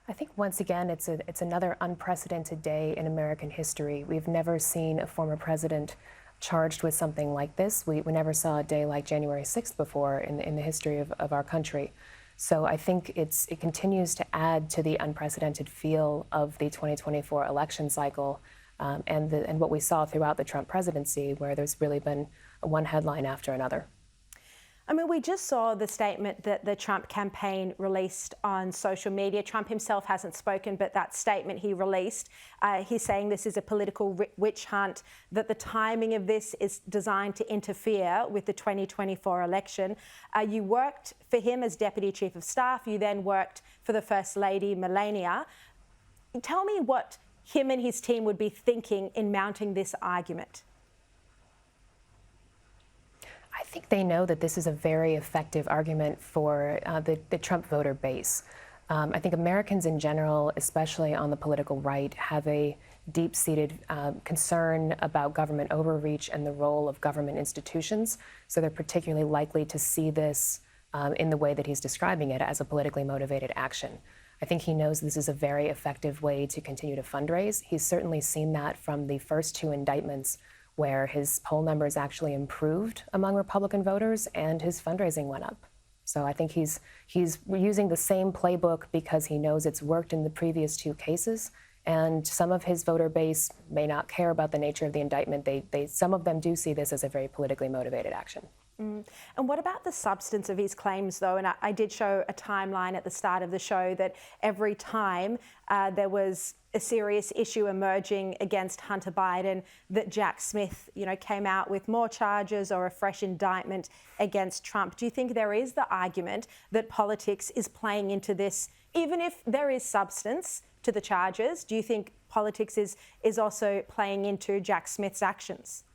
I think once again, it's another unprecedented day in American history. We've never seen a former president charged with something like this. We never saw a day like January 6th before in the history of our country. So I think it continues to add to the unprecedented feel of the 2024 election cycle and what we saw throughout the Trump presidency, where there's really been one headline after another. I mean, we just saw the statement that the Trump campaign released on social media. Trump himself hasn't spoken, but that statement he released, he's saying this is a political witch hunt, that the timing of this is designed to interfere with the 2024 election. You worked for him as Deputy Chief of Staff. You then worked for the First Lady, Melania. Tell me what him and his team would be thinking in mounting this argument. I think they know that this is a very effective argument for the Trump voter base. I think Americans in general, especially on the political right, have a deep-seated concern about government overreach and the role of government institutions. So they're particularly likely to see this in the way that he's describing it, as a politically motivated action. I think he knows this is a very effective way to continue to fundraise. He's certainly seen that from the first two indictments, where his poll numbers actually improved among Republican voters and his fundraising went up. So I think he's using the same playbook because he knows it's worked in the previous two cases. And some of his voter base may not care about the nature of the indictment. Some of them do see this as a very politically motivated action. And what about the substance of his claims, though? And I did show a timeline at the start of the show that every time there was a serious issue emerging against Hunter Biden, that Jack Smith, came out with more charges or a fresh indictment against Trump. Do you think there is the argument that politics is playing into this, even if there is substance to the charges? Do you think politics is also playing into Jack Smith's actions?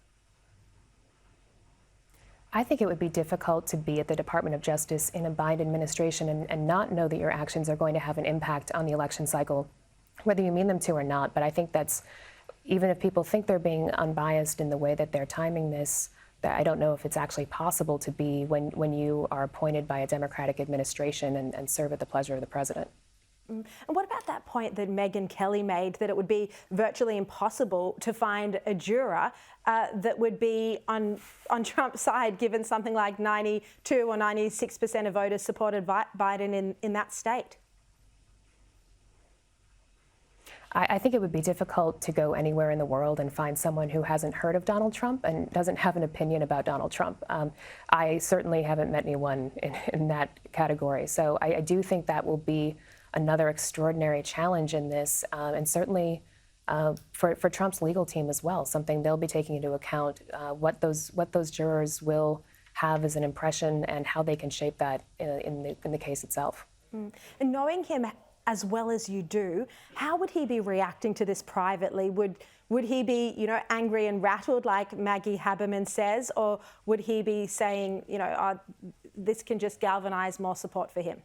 I think it would be difficult to be at the Department of Justice in a Biden administration and not know that your actions are going to have an impact on the election cycle, whether you mean them to or not. But I think that's, even if people think they're being unbiased in the way that they're timing this, that I don't know if it's actually possible to be when you are appointed by a Democratic administration and serve at the pleasure of the president. And what about that point that Megyn Kelly made, that it would be virtually impossible to find a juror that would be on Trump's side, given something like 92 or 96% of voters supported Biden in that state? I think it would be difficult to go anywhere in the world and find someone who hasn't heard of Donald Trump and doesn't have an opinion about Donald Trump. I certainly haven't met anyone in that category. So I do think that will be another extraordinary challenge in this, and certainly for Trump's legal team as well, something they'll be taking into account, what those jurors will have as an impression and how they can shape that in the case itself. And knowing him as well as you do, how would he be reacting to this privately? Would he be, angry and rattled like Maggie Haberman says, or would he be saying, this can just galvanize more support for him?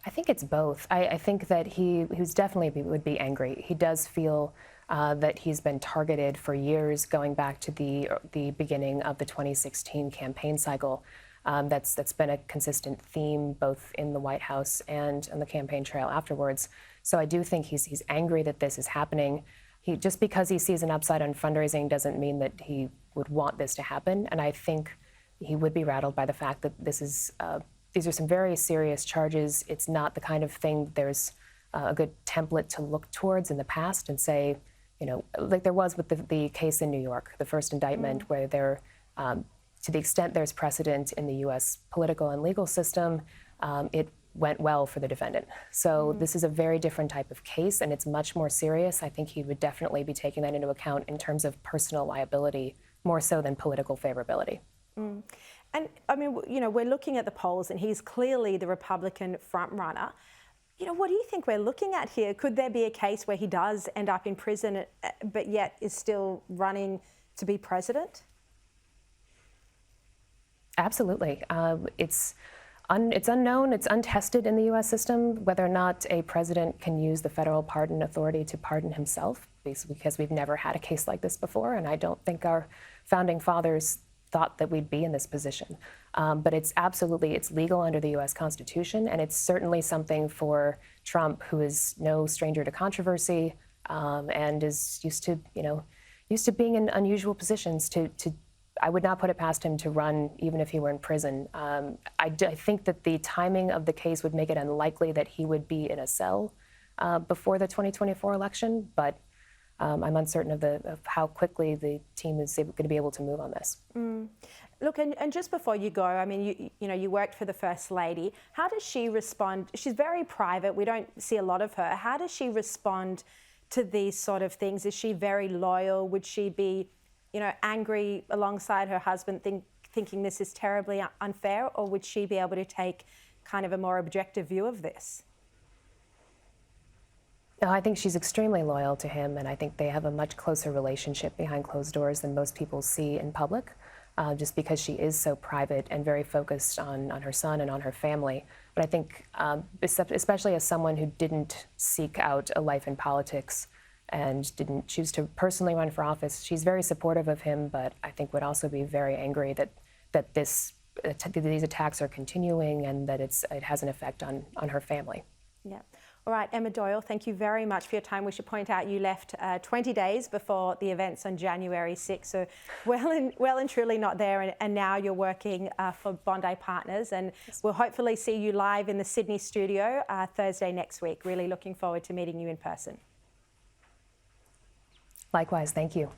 I think it's both. I think that he definitely would be angry. He does feel that he's been targeted for years, going back to the beginning of the 2016 campaign cycle. That's been a consistent theme both in the White House and on the campaign trail afterwards. So I do think he's angry that this is happening. Just because he sees an upside on fundraising doesn't mean that he would want this to happen. And I think he would be rattled by the fact that these are some very serious charges. It's not the kind of thing there's a good template to look towards in the past and say, like there was with the case in New York, the first indictment, where there, to the extent there's precedent in the U.S. political and legal system, it went well for the defendant. So this is a very different type of case, and it's much more serious. I think he would definitely be taking that into account in terms of personal liability, more so than political favorability. And I mean, we're looking at the polls, and he's clearly the Republican frontrunner. What do you think we're looking at here? Could there be a case where he does end up in prison, but yet is still running to be president? Absolutely. It's unknown, it's untested in the U.S. system whether or not a president can use the federal pardon authority to pardon himself, because we've never had a case like this before, and I don't think our founding fathers thought that we'd be in this position. But it's legal under the U.S. Constitution, and it's certainly something for Trump, who is no stranger to controversy and is used to being in unusual positions. I would not put it past him to run, even if he were in prison. I think that the timing of the case would make it unlikely that he would be in a cell before the 2024 election, but I'm uncertain of how quickly the team is going to be able to move on this. Look, and just before you go, I mean, you worked for the First Lady. How does she respond? She's very private. We don't see a lot of her. How does she respond to these sort of things? Is she very loyal? Would she be, angry alongside her husband, thinking this is terribly unfair, or would she be able to take kind of a more objective view of this? No, I think she's extremely loyal to him, and I think they have a much closer relationship behind closed doors than most people see in public, just because she is so private and very focused on her son and on her family. But I think, especially as someone who didn't seek out a life in politics and didn't choose to personally run for office, she's very supportive of him, but I think would also be very angry that these attacks are continuing and that it has an effect on her family. Yeah. All right, Emma Doyle, thank you very much for your time. We should point out you left 20 days before the events on January 6th, so well and truly not there, and now you're working for Bondi Partners, and we'll hopefully see you live in the Sydney studio Thursday next week. Really looking forward to meeting you in person. Likewise, thank you.